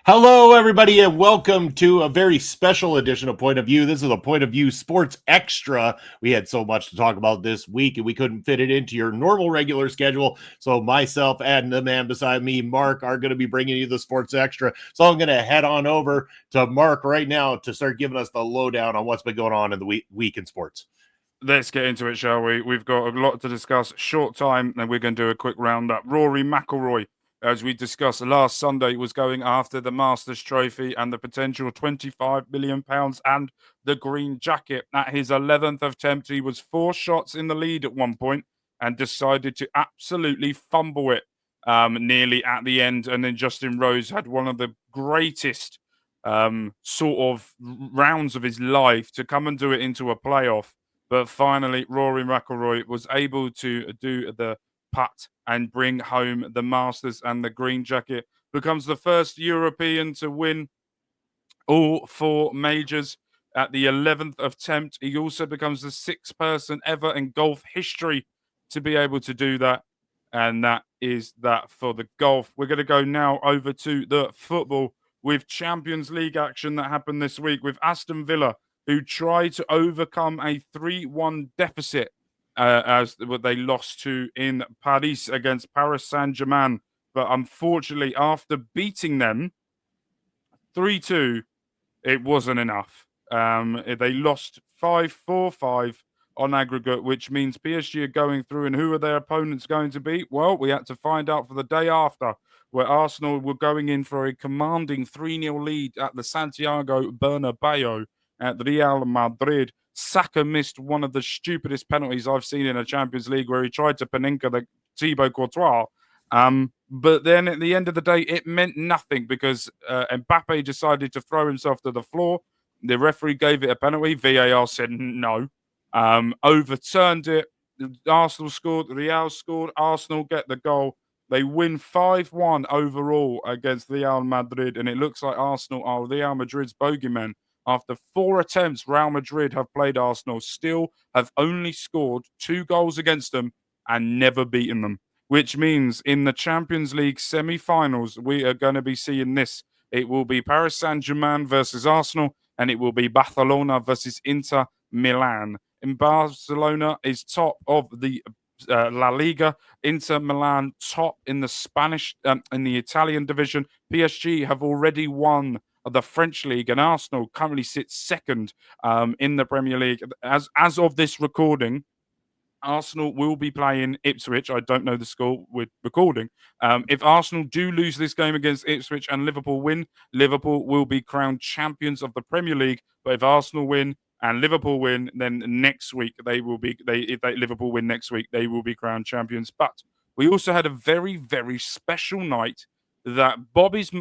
Hello, everybody, and welcome to a very special edition of Point of View. This is a Point of View Sports Extra. We had so much to talk about this week, and we couldn't fit it into your normal regular schedule. So myself and the man beside me, Mark, are going to be bringing you the Sports Extra. So I'm going to head on over to Mark right now to start giving us the lowdown on what's been going on in the week in sports. Let's get into it, shall we? We've got a lot to discuss. Short time, and we're going to do a quick roundup. Rory McIlroy, as we discussed last Sunday, was going after the Masters Trophy and the potential £25 million and the green jacket. At his 11th attempt, he was 4 shots in the lead at one point and decided to absolutely fumble it nearly at the end. And then Justin Rose had one of the greatest sort of rounds of his life to come and do it into a playoff. But finally, Rory McIlroy was able to do the putt and bring home the Masters and the green jacket. Becomes the first European to win all 4 majors at the 11th attempt. He also becomes the 6th person ever in golf history to be able to do that. And that is that for the golf. We're going to go now over to the football with Champions League action that happened this week with Aston Villa, who tried to overcome a 3-1 deficit as what they lost to in Paris against Paris Saint-Germain. But unfortunately, after beating them 3-2, it wasn't enough. They lost 5-4-5 on aggregate, which means PSG are going through. And who are their opponents going to be? Well, we had to find out for the day after, where Arsenal were going in for a commanding 3-0 lead at the Santiago Bernabeu at Real Madrid. Saka missed one of the stupidest penalties I've seen in a Champions League, where he tried to Panenka the Thibaut Courtois. But then at the end of the day, it meant nothing because Mbappe decided to throw himself to the floor. The referee gave it a penalty. VAR said no, overturned it. Arsenal scored. Real scored. Arsenal get the goal. They win 5-1 overall against Real Madrid, and it looks like Arsenal are Real Madrid's bogeymen. After 4 attempts, Real Madrid have played Arsenal, still have only scored 2 goals against them and never beaten them, which means in the Champions League semi-finals, we are going to be seeing this. It will be Paris Saint-Germain versus Arsenal, and it will be Barcelona versus Inter Milan. And Barcelona is top of the La Liga. Inter Milan top in the Spanish, in the Italian division. PSG have already won the French league, and Arsenal currently sits second in the Premier League. As of this recording, Arsenal will be playing Ipswich. I don't know the score we're recording. If Arsenal do lose this game against Ipswich and Liverpool win, Liverpool will be crowned champions of the Premier League. But if Arsenal win and Liverpool win, then next week if Liverpool win next week, they will be crowned champions. But we also had a very, very special night that Bobby's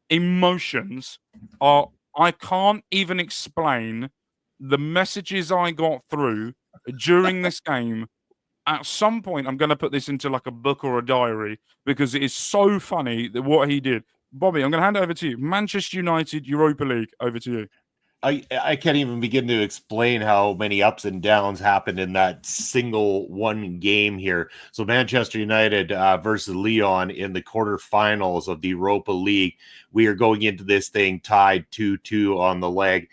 emotions are, I can't even explain the messages I got through during this game. At some point, I'm going to put this into like a book or a diary because it is so funny that what he did. Bobby, I'm going to hand it over to you. Manchester United, Europa League, over to you. I can't even begin to explain how many ups and downs happened in that single one game here. So Manchester United versus Lyon in the quarterfinals of the Europa League. We are going into this thing tied 2-2 on the leg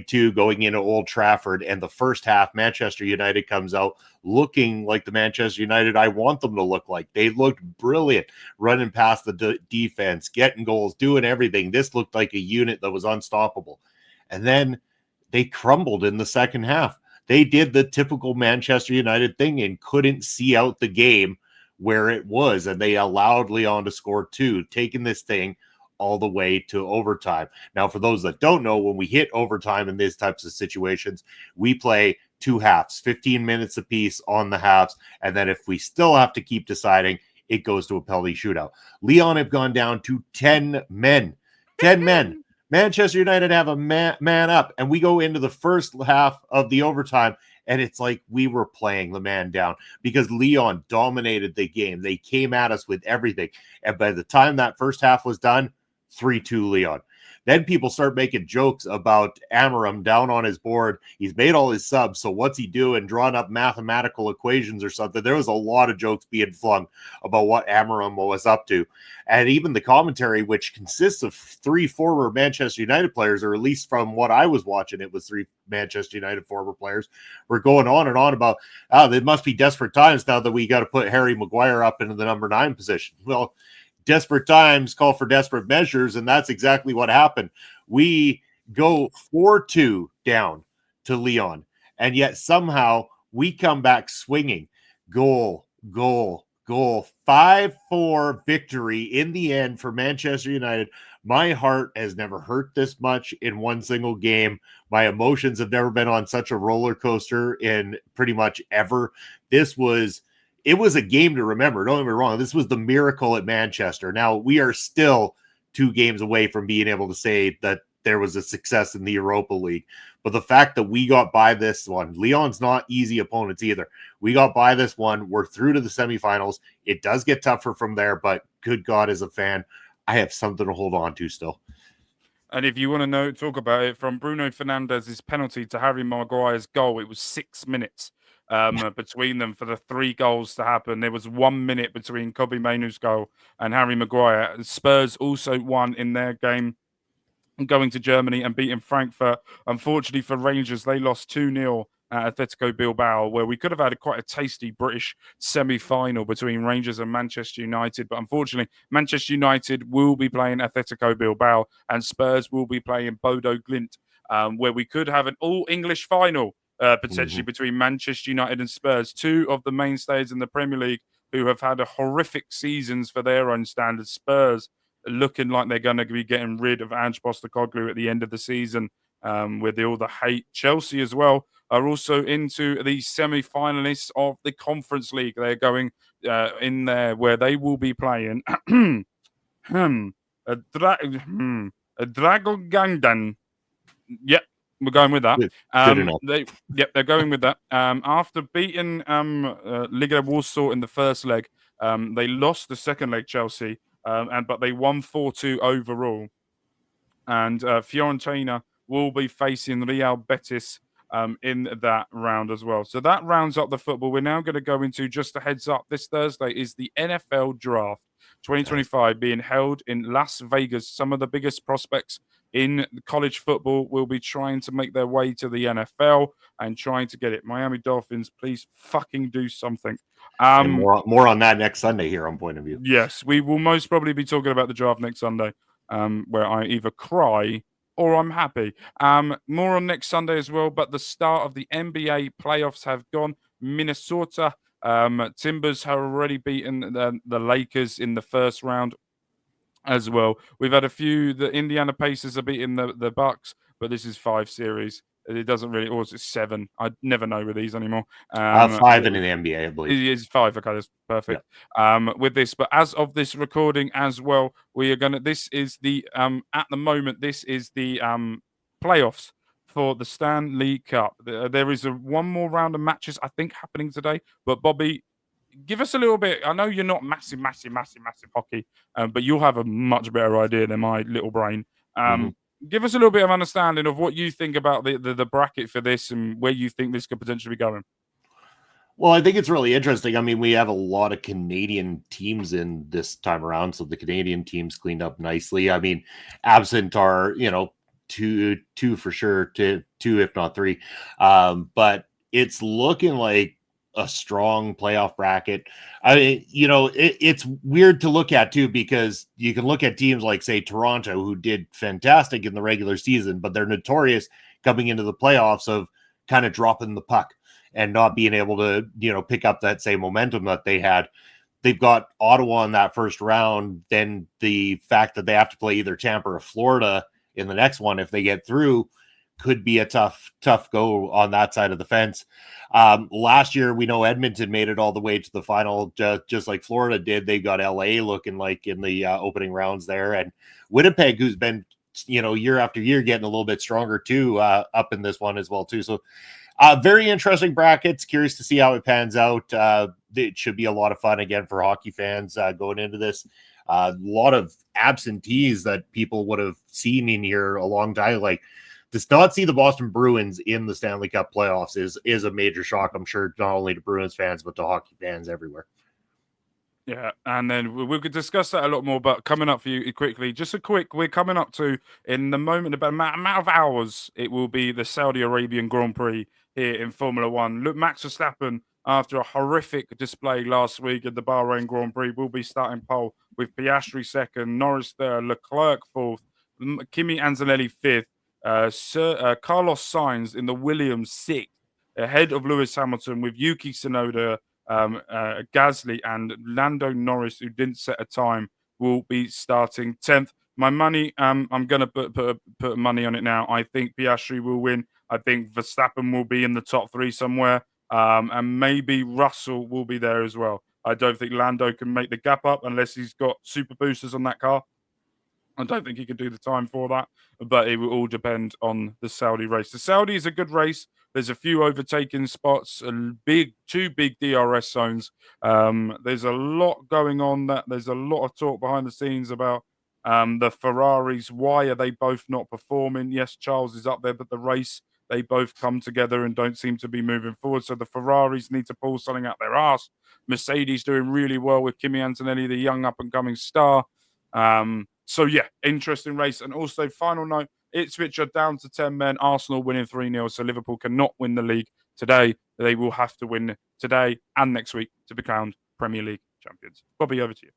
2 going into Old Trafford. And the first half, Manchester United comes out looking like the Manchester United I want them to look like. They looked brilliant, running past the defense, getting goals, doing everything. This looked like a unit that was unstoppable. And then they crumbled in the second half. They did the typical Manchester United thing and couldn't see out the game where it was. And they allowed Lyon to score 2, taking this thing all the way to overtime. Now, for those that don't know, when we hit overtime in these types of situations, we play 2 halves, 15 minutes apiece on the halves. And then if we still have to keep deciding, it goes to a penalty shootout. Lyon have gone down to 10 men. 10 men. Manchester United have a man up, and we go into the first half of the overtime, and it's like we were playing the man down because Lyon dominated the game. They came at us with everything, and by the time that first half was done, 3-2 Lyon. Then people start making jokes about Amarim down on his board. He's made all his subs, so what's he doing? Drawing up mathematical equations or something. There was a lot of jokes being flung about what Amarim was up to. And even the commentary, which consists of 3 former Manchester United players, or at least from what I was watching, it was 3 Manchester United former players, were going on and on about, there must be desperate times now that we got to put Harry Maguire up into the number 9 position. Well, desperate times call for desperate measures, and that's exactly what happened. We go 4-2 down to Lyon, and yet somehow we come back swinging. Goal. 5-4 victory in the end for Manchester United. My heart has never hurt this much in one single game. My emotions have never been on such a roller coaster in pretty much ever. It was a game to remember. Don't get me wrong. This was the miracle at Manchester. Now, we are still 2 games away from being able to say that there was a success in the Europa League. But the fact that we got by this one, Lyon's not easy opponents either. We got by this one. We're through to the semifinals. It does get tougher from there, but good God, as a fan, I have something to hold on to still. And if you want to talk about it, from Bruno Fernandes's penalty to Harry Maguire's goal, it was 6 minutes between them for the 3 goals to happen. There was 1 minute between Kobe Mainoo's goal and Harry Maguire. Spurs also won in their game, going to Germany and beating Frankfurt. Unfortunately for Rangers, they lost 2-0 at Atletico Bilbao, where we could have had quite a tasty British semi-final between Rangers and Manchester United. But unfortunately, Manchester United will be playing Atletico Bilbao and Spurs will be playing Bodo Glimt, where we could have an all-English final potentially between Manchester United and Spurs, 2 of the mainstays in the Premier League who have had a horrific seasons for their own standards. Spurs looking like they're going to be getting rid of Ange Postecoglou at the end of the season, with all the hate. Chelsea as well are also into the semi-finalists of the Conference League. They're going in there where they will be playing a Dragogandan. Yep, we're going with that. Good enough. They're going with that. After beating Liga Warsaw in the first leg, they lost the second leg, Chelsea. But they won 4-2 overall. And Fiorentina will be facing Real Betis in that round as well. So that rounds up the football. We're now going to go into, just a heads up, this Thursday is the NFL Draft 2025 being held in Las Vegas. Some of the biggest prospects in college football will be trying to make their way to the NFL and trying to get it. Miami Dolphins, please fucking do something. And more on that next Sunday here on Point of View. Yes, we will most probably be talking about the draft next Sunday, where I either cry or I'm happy. More on next Sunday as well, but the start of the NBA playoffs have gone. Minnesota Timbers have already beaten the Lakers in the first round as well. We've had a few. The Indiana Pacers are beating the Bucks, but this is 5 series. It doesn't really, or is it 7? I never know with these anymore. 5 in the NBA, I believe. It is 5. Okay, that's perfect. Yeah. With this, but as of this recording as well, we are gonna. This is the at the moment. This is the playoffs for the Stanley Cup. There is one more round of matches, I think, happening today. But Bobby, give us a little bit. I know you're not massive hockey, but you'll have a much better idea than my little brain. Give us a little bit of understanding of what you think about the bracket for this and where you think this could potentially be going. Well, I think it's really interesting. I mean, we have a lot of Canadian teams in this time around, so the Canadian teams cleaned up nicely. I mean, absent are, two for sure, two if not 3. But it's looking like a strong playoff bracket. I mean, it's weird to look at too, because you can look at teams like, say, Toronto, who did fantastic in the regular season, but they're notorious coming into the playoffs of kind of dropping the puck and not being able to, pick up that same momentum that they had. They've got Ottawa in that first round. Then the fact that they have to play either Tampa or Florida in the next one, if they get through, could be a tough go on that side of the fence. Last year, we know Edmonton made it all the way to the final, just like Florida did. They got LA looking like in the opening rounds there, and Winnipeg, who's been, year after year getting a little bit stronger too, up in this one as well too. So very interesting brackets. Curious to see how it pans out. It should be a lot of fun again for hockey fans going into this. A lot of absentees that people would have seen in here a long time. Like, to not see the Boston Bruins in the Stanley Cup playoffs is a major shock, I'm sure, not only to Bruins fans, but to hockey fans everywhere. Yeah, and then we could discuss that a lot more, but coming up for you quickly, just a quick, we're coming up to, in the moment, about amount of hours, it will be the Saudi Arabian Grand Prix here in Formula One. Look, Max Verstappen, after a horrific display last week at the Bahrain Grand Prix, will be starting pole with Piastri second, Norris third, Leclerc fourth, Kimi Antonelli fifth, Carlos Sainz in the Williams sixth, ahead of Lewis Hamilton with Yuki Tsunoda, Gasly and Lando Norris, who didn't set a time, will be starting 10th. My money, I'm going to put money on it now. I think Piastri will win. I think Verstappen will be in the top three somewhere, and maybe Russell will be there as well. I don't think Lando can make the gap up unless he's got super boosters on that car. I don't think he can do the time for that, but it will all depend on the Saudi race. The Saudi is a good race. There's a few overtaking spots, two big DRS zones. There's a lot going on. There's a lot of talk behind the scenes about the Ferraris. Why are they both not performing? Yes, Charles is up there, but the race, they both come together and don't seem to be moving forward. So the Ferraris need to pull something out their arse. Mercedes doing really well with Kimi Antonelli, the young up-and-coming star. So yeah, interesting race. And also, final note, Ipswich are down to 10 men. Arsenal winning 3-0, so Liverpool cannot win the league today. They will have to win today and next week to be crowned Premier League champions. Bobby, over to you.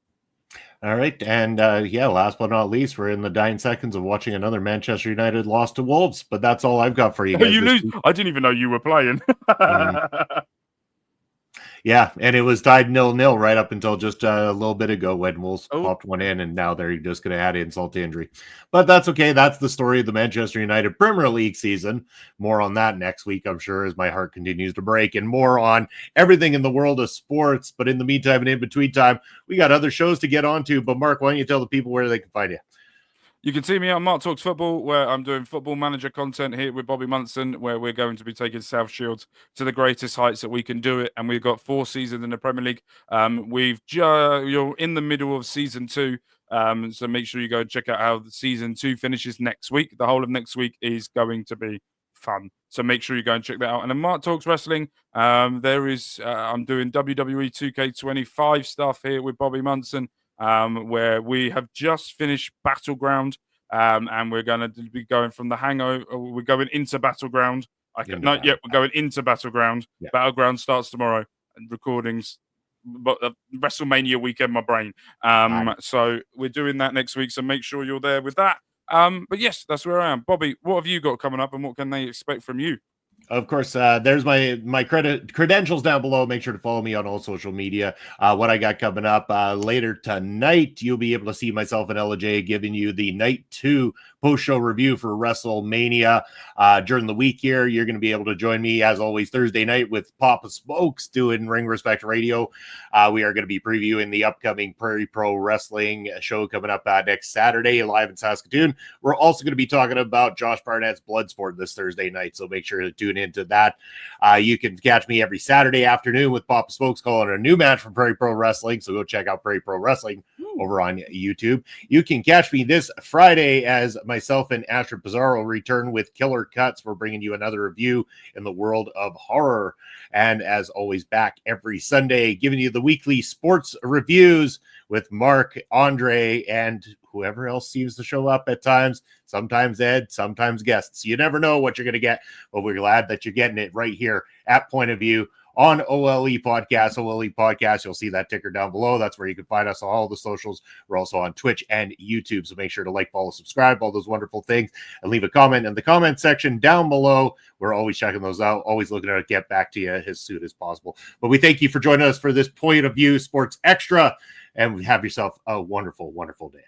All right. And last but not least, we're in the dying seconds of watching another Manchester United loss to Wolves. But that's all I've got for you guys. You lose? I didn't even know you were playing. Yeah, and it was tied 0-0 right up until just a little bit ago when Wolves popped one in, and now they're just going to add insult to injury. But that's okay. That's the story of the Manchester United Premier League season. More on that next week, I'm sure, as my heart continues to break, and more on everything in the world of sports. But in the meantime and in between time, we got other shows to get on to. But Mark, why don't you tell the people where they can find you? You can see me on Mark Talks Football, where I'm doing football manager content here with Bobby Munson, where we're going to be taking South Shields to the greatest heights that we can do it. And we've got 4 seasons in the Premier League. You're in the middle of season 2. So make sure you go and check out how the season 2 finishes next week. The whole of next week is going to be fun. So make sure you go and check that out. And then Mark Talks Wrestling, I'm doing WWE 2K25 stuff here with Bobby Munson. Where we have just finished Battleground, and we're going to be going from the hangover. We're going into Battleground. We're going into Battleground. Yeah. Battleground starts tomorrow, and recordings, but WrestleMania weekend, my brain. So we're doing that next week. So make sure you're there with that. But yes, that's where I am. Bobby, what have you got coming up, and what can they expect from you? Of course, there's my credentials down below. Make sure to follow me on all social media. What I got coming up later tonight, you'll be able to see myself and LJ giving you the Night 2 post-show review for WrestleMania. During the week here, you're going to be able to join me, as always, Thursday night with Papa Smokes doing Ring Respect Radio. We are going to be previewing the upcoming Prairie Pro Wrestling show coming up next Saturday live in Saskatoon. We're also going to be talking about Josh Barnett's Bloodsport this Thursday night, so make sure to tune into that. You can catch me every Saturday afternoon with Papa Smokes calling a new match from Prairie Pro Wrestling, so go check out Prairie Pro Wrestling over on YouTube. You can catch me this Friday as myself and Asher Pizarro return with Killer Cuts. We're bringing you another review in the world of horror. And as always, back every Sunday, giving you the weekly sports reviews with Mark, Andre, and whoever else seems to show up at times. Sometimes Ed, sometimes guests. You never know what you're going to get, but we're glad that you're getting it right here at Point of View on OLE Podcast. OLE Podcast, you'll see that ticker down below. That's where you can find us on all the socials. We're also on Twitch and YouTube, so make sure to like, follow, subscribe, all those wonderful things, and leave a comment in the comment section down below. We're always checking those out, always looking to get back to you as soon as possible. But we thank you for joining us for this Point of View Sports Extra, and have yourself a wonderful, wonderful day.